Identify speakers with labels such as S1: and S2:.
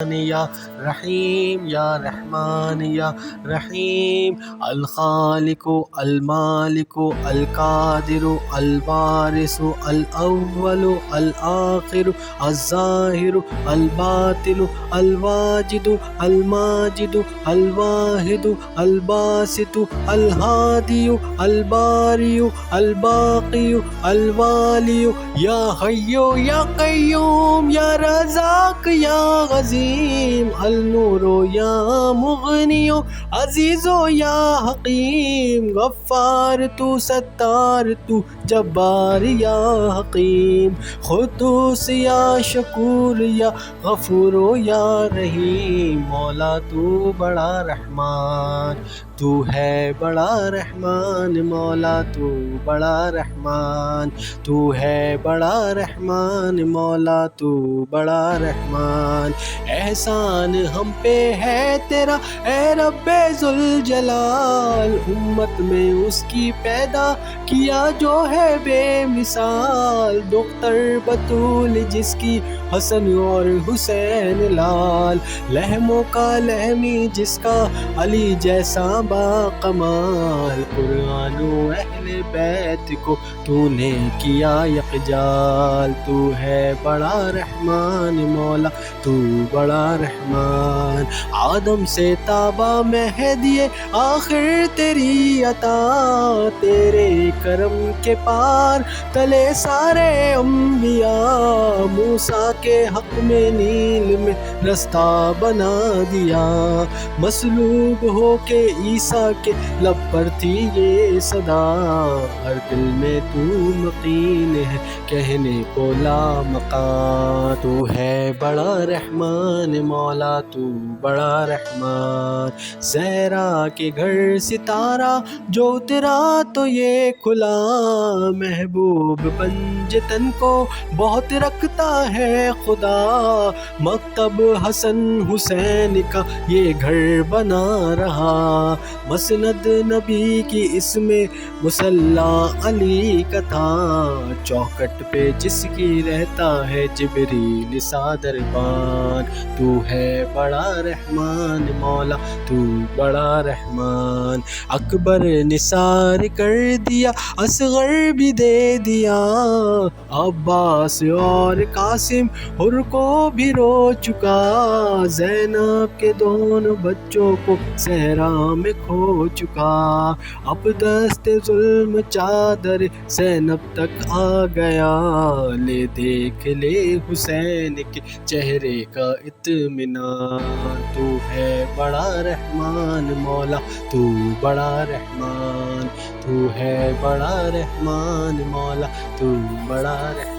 S1: یا رحیم یا رحمان یا رحیم، الخالق المالک القادر الوارث الاول الآخر الظاہر الباطن الواجد الماجد الواحد الباسط الہادی الباری الباقی الوالی، یا حی یا قیوم یا رزاق یا عظیم، النور یا مغنی عزیز یا حکیم، غفار تو ستار تو جبار یا حکیم، قدوس یا شکور یا غفور یا رحیم، مولا تو بڑا رحمان، تو ہے بڑا رحمان، مولا تو بڑا رحمان، تو ہے بڑا رحمان، مولا تو بڑا رحمان، احسان ہم پہ ہے تیرا اے رب ذوالجلال، امت میں اس کی پیدا کیا جو ہے بے مثال، دختر بطول جس کی حسن اور حسین لال، لہموں کا لہمی جس کا علی جیسا با کمال، قرآن و اہل بیت کو تو نے کیا یکجال، تو ہے بڑا رحمان، مولا تو بڑا رحمان، آدم سے تابا مہدی آخر تیری عطا، تیرے کرم کے پار تلے سارے انبیاء، موسیٰ کے حق میں نیل میں رستہ بنا دیا، مصلوب ہو کے عیسیٰ کے لب پر تھی یہ صدا، ہر دل میں تو مقیم ہے کہنے کو لا مقام، تو ہے بڑا رحمان، مولا تو بڑا رحمان، زہرا کے گھر ستارہ جو اترا تو یہ کھلا، محبوب پنجتن کو بہت رکھتا ہے خدا، مکتب حسن حسین کا یہ گھر بنا رہا، مسند نبی کی اس میں مصلی علی کا تھا، چوکھٹ پہ جس کی رہتا ہے جبریل صادربان، تو ہے بڑا رحمان، مولا تو بڑا رحمان، اکبر نثار کر دیا اصغر بھی دے دیا، عباس اور قاسم حر کو بھی رو چکا، زینب کے دونوں بچوں کو صحرا میں کھو چکا، اب دست ظلم چادر زینب تک آ گیا، لے دیکھ لے حسین کے چہرے کا اطمینان، تو ہے بڑا رحمان، مولا تو بڑا رحمان، تو ہے بڑا رحمان، مولا تو بڑا رحمان۔